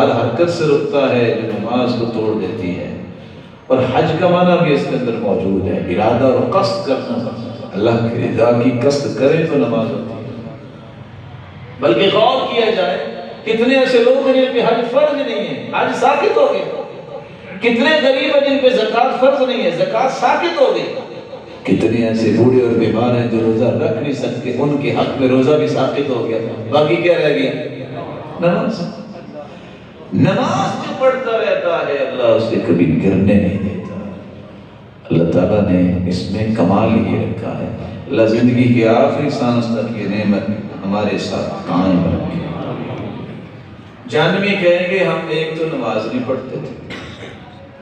ہر حرکت سے رکتا ہے جو نماز کو توڑ دیتی ہے۔ اور حج کا معنی بھی اس کے اندر موجود ہے، ارادہ اور قصد کرنا، اللہ کی رضا کی قصد کریں تو نماز ہوتی ہے۔ بلکہ غور کیا جائے کتنے ایسے لوگ ہیں جن پہ حج فرض نہیں ہے، حج ساقط ہو گئے۔ کتنے غریب ہیں جن پہ زکوٰۃ فرض نہیں ہے، زکوٰۃ ساقط ہو گئی۔ کتنے ایسے بوڑھے اور بیمار ہیں جو روزہ رکھ نہیں سکتے، ان کے حق میں روزہ بھی ساقط ہو گیا، باقی کیا رہ گیا؟ نماز۔ نماز جو پڑھتا رہتا ہے اللہ اسے کبھی گرنے نہیں دیتا۔ اللہ تعالیٰ نے اس میں کمال یہ رکھا ہے، اللہ زندگی کے آخری سانس تک یہ نعمت ہمارے ساتھ قائم رکھے۔ جہنمی کہیں گے ہم ایک تو نماز نہیں پڑھتے تھے،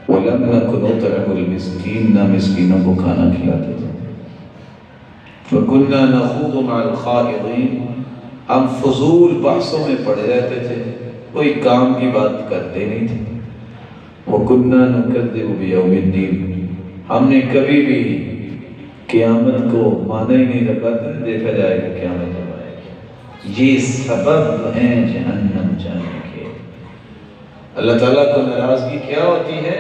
وَلَمْ نَكُنْ نُطْعِمُ الْمِسْكِينَ، نہ مسکینوں کو کھانا کھلاتے تھے، وَكُنَّا نَخُوضُ مَعَ الْخَائِضِينَ، ہم فضول بحثوں میں پڑے رہتے تھے، کوئی کام کی بات کرتے نہیں تھے، وَكُنَّا نُكَذِّبُ بِيَوْمِ الدِّينِ، ہم نے کبھی بھی قیامت کو مانا ہی نہیں رکھا تھا، دیکھا جائے گا قیامت جب آئے گی۔ یہ سبب ہیں جہنم جانے کے۔ اللہ تعالیٰ کو ناراضگی کیا ہوتی ہے؟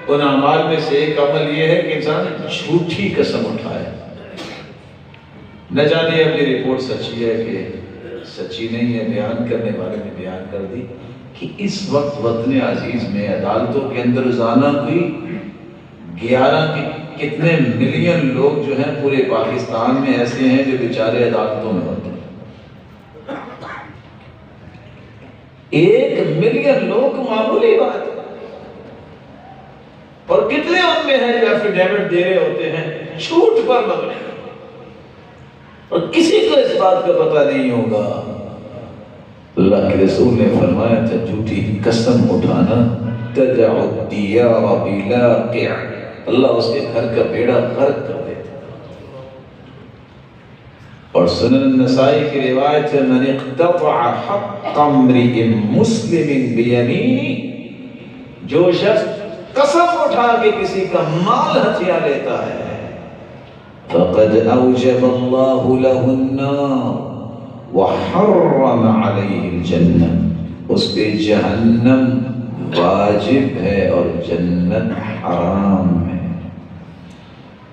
ان اعمال میں سے ایک عمل یہ ہے کہ انسان جھوٹی قسم اٹھائے، نہ جانے اپنی رپورٹ سچی ہے کہ سچی نہیں ہے، بیان کرنے والے نے بیان کر دی کہ اس وقت وطن عزیز میں عدالتوں کے اندر روزانہ کوئی 11 کے کتنے ملین لوگ جو ہیں پورے پاکستان میں ایسے ہیں جو بیچارے عدالتوں میں ہوتے ہیں۔ 1 ملین لوگ معمولی بات ہے، اور کتنے ان میں ہیں جو ایفیڈیوٹ دے رہے ہوتے ہیں جھوٹ پر مبنی، اور کسی کو اس بات کا پتہ نہیں ہوگا۔ اللہ کے رسول نے فرمایا تھا جھوٹی قسم اٹھانا تدع الدیار بلاقع، اللہ اس کے گھر کا بیڑا غرق کر دیتا۔ اور سنن النسائی کی روایت ہے من اقتطع حق امرئ مسلم بیمینہ، جو شخص قسم اٹھا کے کسی کا مال ہتھیا لیتا ہے فقد اوجب اللہ له النار وحرم علیہ الجنہ، اس پہ جہنم واجب ہے اور جنت حرام ہے۔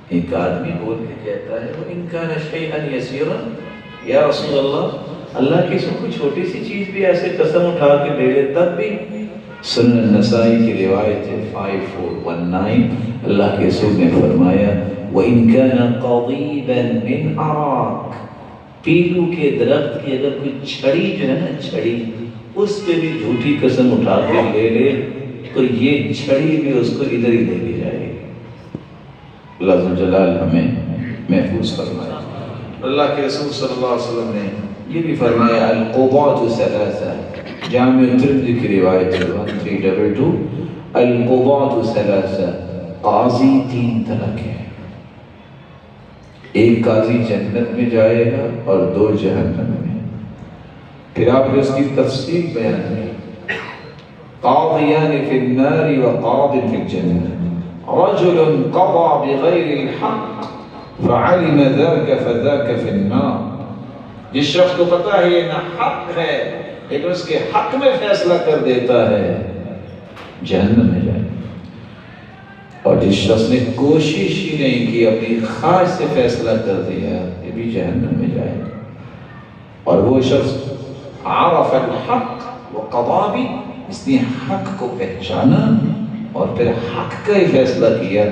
ایک آدمی بول کے کہتا ہے وَإِن كَانَ شَيْئًا يَسِيرًا، یا رسول اللہ، اللہ کی کوئی چھوٹی سی چیز بھی ایسے قسم اٹھا کے لے لے تب بھی؟ سنن النسائی کی روایت ہے 5419، اللہ کے رسول نے فرمایا وَإِن كَانَ قَضِيبًا مِنْ عَرَاقٍ، پیلو کے درخت کی اگر کوئی چھڑی جو ہے نا چھڑی، اس پہ بھی جھوٹی قسم اٹھا کے لے لے تو یہ چھڑی بھی اس کو ادھر ہی لے کے جائے گی۔ اللہ عز و جلال ہمیں محفوظ فرمائے۔ اللہ کے رسول صلی اللہ علیہ وسلم نے یہ بھی فرمایا القضاة ثلاثہ، جامع ترمذی کی روایت 1322، القضاة ثلاثہ، قاضی 3 طرح کے ہیں، ایک قاضی جنت میں جائے گا اور 2 جہنم میں۔ پھر آپ نے اس کی تفصیل بیان کی، قاضیان فی النار وقاض فی الجنہ، رجل قضى بغیر الحق فعلم ذاك فذاك فی النار، جس شخص کو پتہ ہے یہ نہ حق ہے لیکن اس کے حق میں فیصلہ کر دیتا ہے، جہنم میں جائے۔ اور جس شخص نے کوشش ہی نہیں کی، اپنی خواہش سے فیصلہ کر دیا، یہ بھی جہنم میں جائے۔ اور وہ شخص عرف الحق وقضى به، اس نے حق کو پہچانا اور پھر حق کا ہی فیصلہ کیا،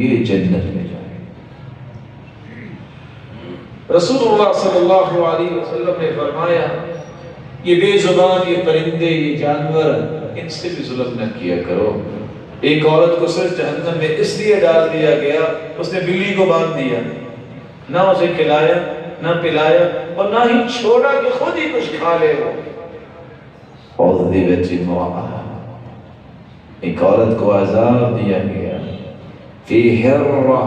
یہ جنت میں جائے۔ رسول اللہ صلی اللہ علیہ وسلم نے فرمایا یہ بے زبان، یہ پرندے، یہ جانور، ان سے بھی ظلم نہ کیا کرو۔ ایک عورت کو صرف جہنم میں اس لیے ڈال دیا گیا اس نے بلی کو باندھ دیا، نہ اسے کھلایا نہ پلایا اور نہ ہی چھوڑا کہ خود ہی کچھ کھا لے وہ۔ عذبت امرأة، ایک عورت کو عذاب دیا گیا فی ہرہ،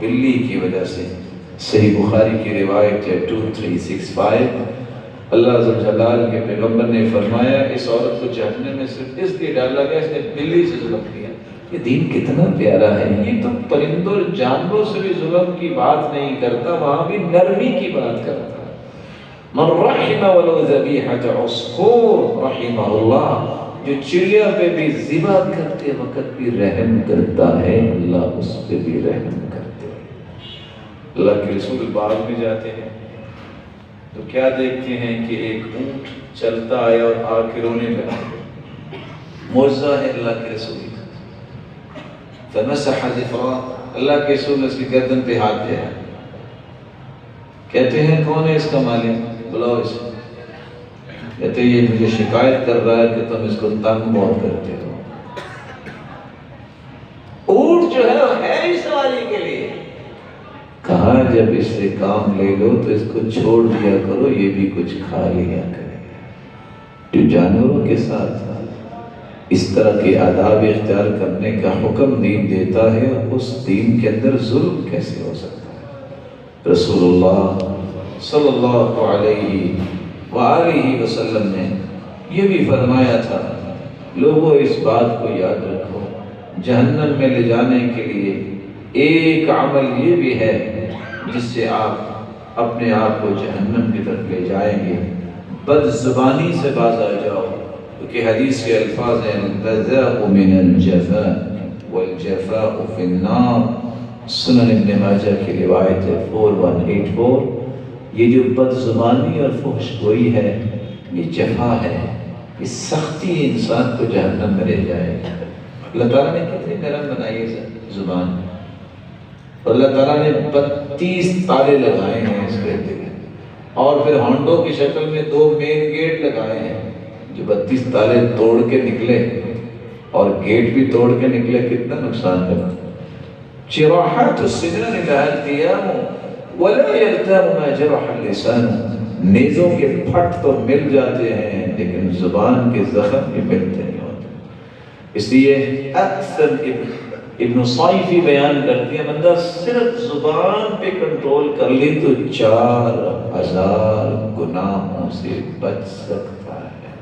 بلی کی وجہ سے۔ صحیح بخاری کی روایت ہے 2365، اللہ عز و جلال کے پیغمبر نے فرمایا اس عورت کو جہنم میں صرف اس لیے ڈالا گیا اس نے بلی سے ظلم کیا۔ یہ دین کتنا پیارا ہے، یہ تو پرندوں اور جانوروں سے بھی ظلم کی بات نہیں کرتا، وہاں بھی نرمی کی بات کرتا ہے۔ من رحم ولو ذبیحۃ عصفور رحمہ اللہ، جو چڑیا پہ بھی ذبح کرتے وقت بھی رحم کرتا ہے، اللہ اس پہ بھی رحم کرتے ہیں۔ اللہ کے رسول باغ میں جاتے ہیں تو کیا دیکھتے ہیں کہ ایک اونٹ چلتا آیا اور آ کے رونے لگا۔ معجزہ ہے اللہ کے رسول کا۔ فمسح ظفرا، اللہ کے رسول نے اس کی گردن پہ ہاتھ دیا، کہتے ہیں کون ہے اس کا مالک؟ بلاؤ اسے۔ کہتے ہیں یہ مجھے شکایت کر رہا ہے کہ تم اس کو تنگ بہت کرتے ہو۔ اونٹ جو ہے وہ ہے ہی سواری کے لیے۔ کہا جب اس سے کام لے لو تو اس کو چھوڑ دیا کرو، یہ بھی کچھ کھا لیا کرے۔ جو جانوروں کے ساتھ اس طرح کے آداب اختیار کرنے کا حکم دین دیتا ہے، اس دین کے اندر ظلم کیسے ہو سکتا ہے؟ رسول اللہ صلی اللہ علیہ وآلہ وسلم نے یہ بھی فرمایا تھا، لوگوں اس بات کو یاد رکھو، جہنم میں لے جانے کے لیے ایک عمل یہ بھی ہے جس سے آپ اپنے آپ کو جہنم کی طرف لے جائیں گے، بد زبانی سے باز آ جاؤ، کیونکہ حدیث کے الفاظ ہیں البذاء من الجفاء والجفاء فی النار، سنن ابن ماجہ کی روایت ہے 4184۔ یہ جو بد زبانی اور فحش گوئی ہے، یہ جفا ہے، یہ سختی انسان کو جہنم میں لے جائے گا۔ اللہ تعالیٰ نے کتنی نرم بنائی ہے زبان، اور اللہ تعالیٰ نے 32 تالے لگائے ہیں اس کے دل، اور پھر ہانڈوں کی شکل میں 2 مین گیٹ لگائے ہیں، جو 32 تالے توڑ کے نکلے اور گیٹ بھی توڑ کے نکلے، کتنا نقصان کرتا۔ جراحات السنان لها التیام ولا یلتام ما جرح اللسان، نیزوں کے پھٹ تو مل جاتے ہیں لیکن زبان کے زخم بھی ملتے نہیں ہوتے۔ اس لیے اکثر ابن صیفی بیان کرتی ہے، بندہ صرف زبان پہ کنٹرول کر لی تو 4000 گناہوں سے بچ سکتا ہے۔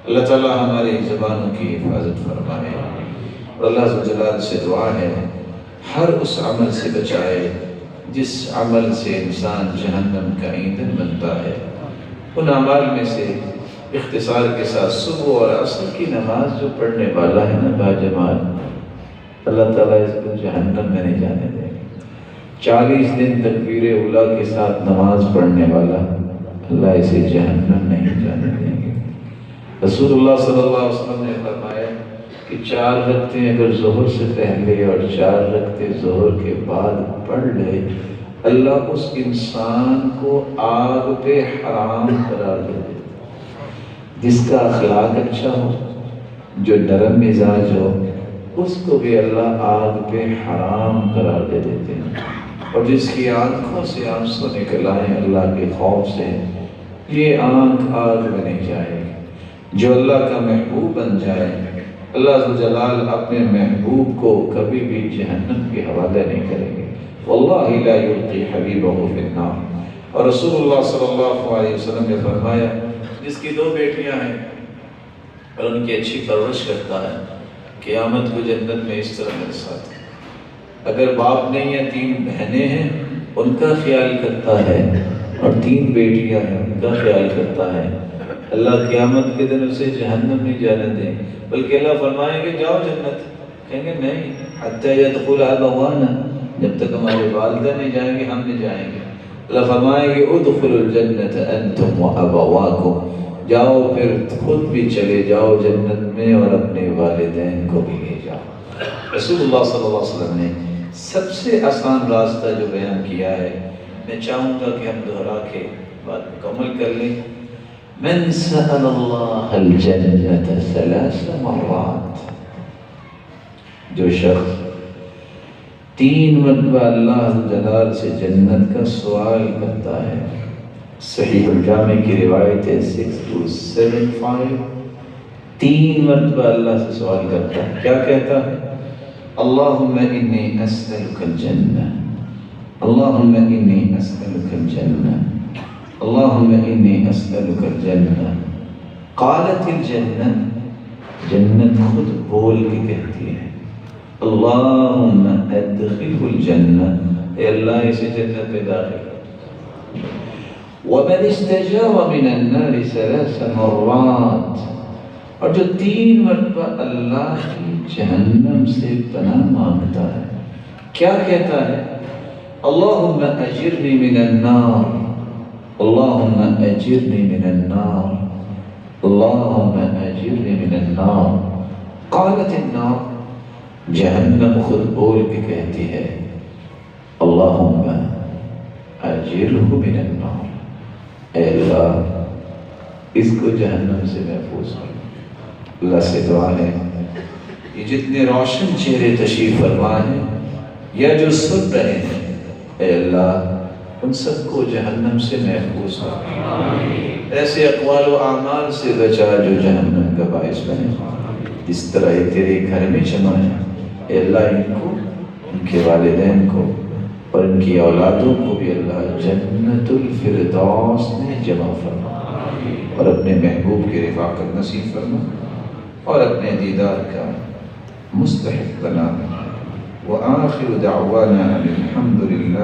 اللہ تعالیٰ ہماری زبانوں کی حفاظت فرمائے، اور اللہ عز و جلال سے دعا ہے ہر اس عمل سے بچائے جس عمل سے انسان جہنم کا ایندھن بنتا ہے۔ ان اعمال میں سے اختصار کے ساتھ صبح اور عصر کی نماز جو پڑھنے والا ہے نا باجماعت، اللہ تعالیٰ اس کو جہنم میں نہیں جانے دیں گے۔ 40 دن تکبیر اولیٰ کے ساتھ نماز پڑھنے والا، اللہ اسے جہنم نہیں جانے دیں گے۔ رسول اللہ صلی اللہ علیہ وسلم نے فرمایا کہ 4 رکعتیں اگر ظہر سے پہلے اور 4 رکعتیں ظہر کے بعد پڑھ لے، اللہ اس انسان کو آگ پہ حرام قرار دے دے۔ جس کا اخلاق اچھا ہو، جو نرم مزاج ہو، اس کو بھی اللہ آگ پہ حرام قرار دے دیتے ہیں، اور جس کی آنکھوں سے آنسو نکل آئیں اللہ کے خوف سے، یہ آنکھ آگ میں نہیں جائے گی۔ جو اللہ کا محبوب بن جائے، اللہ عز و جلال اپنے محبوب کو کبھی بھی جہنم کے حوالے نہیں کریں گے۔ واللہ لا یلقی حبیبہ فی النار۔ اور رسول اللہ صلی اللہ علیہ وسلم نے فرمایا، جس کی 2 بیٹیاں ہیں اور ان کی اچھی پرورش کرتا ہے، قیامت کو جنت میں اس طرح میرے ساتھ ہے۔ اگر باپ نہیں ہے، 3 بہنیں ہیں، ان کا خیال کرتا ہے، اور 3 بیٹیاں ہیں، ان کا خیال کرتا ہے، اللہ قیامت کے دن اسے جہنم نہیں جانے دیں، بلکہ اللہ فرمائیں گے جاؤ جنت، کہیں گے نہیں حتی یدخل ابوانا، جب تک ہمارے والدہ نہیں جائیں گے ہم نہیں جائیں گے۔ اللہ فرمائیں گے ادخلوا الجنت انتم وابواکم، جاؤ پھر خود بھی چلے جاؤ جنت میں اور اپنے والدین کو بھی لے جاؤ۔ رسول اللہ صلی اللہ علیہ وسلم نے سب سے آسان راستہ جو بیان کیا ہے، میں چاہوں گا کہ ہم دہرا کے بات مکمل کر لیں۔ من سأل اللہ الجنت 3 مرات، جو شخص 3 مرتبہ اللہ جلال سے جنت کا سوال کرتا ہے، صحیح الجامع کی روایت ہے 6275، 3 مرتبہ اللہ سے سوال کرتا ہے، کیا کہتا ہے؟ اللہم انی اسألک الجنہ، اللہم انی اسألک الجنہ، اللہم انی اسألک الجنہ۔ قالت الجنہ، جنت خود بول کے کہتی ہے، اللہم ادخلہ الجنہ، اے اللہ اسے جنت میں داخل کر۔ ومن استجار من النار 3 مرات، اور جو 3 مرتبہ اللہ کی جہنم سے پناہ مانگتا ہے کیا کہتا ہے؟ اللہم اجرنی من النار، اللہم اجرنی من النار، اللہم اجرنی من النار۔ قالت النار، جہنم خود بول کے کہتی ہے اللہم اجرہ من النار، اے اللہ اس کو جہنم سے محفوظ کر۔ اللہ سے دعا ہے یہ جتنے روشن چہرے تشریف فرما ہیں یا جو سن رہے ہیں، اے اللہ ان سب کو جہنم سے محفوظ کر، ایسے اقوال و اعمال سے بچا جو جہنم کا باعث بنے۔ اس طرح یہ تیرے گھر میں جمع ہے، اے اللہ ان کو، ان کے والدین کو اور ان کی اولادوں کو بھی اللہ جنت الفردوس میں جمع فرما اور اپنے محبوب کی رفاقت نصیب فرما اور اپنے دیدار کا مستحق بنا۔ وآخر دعوانا الحمد للہ۔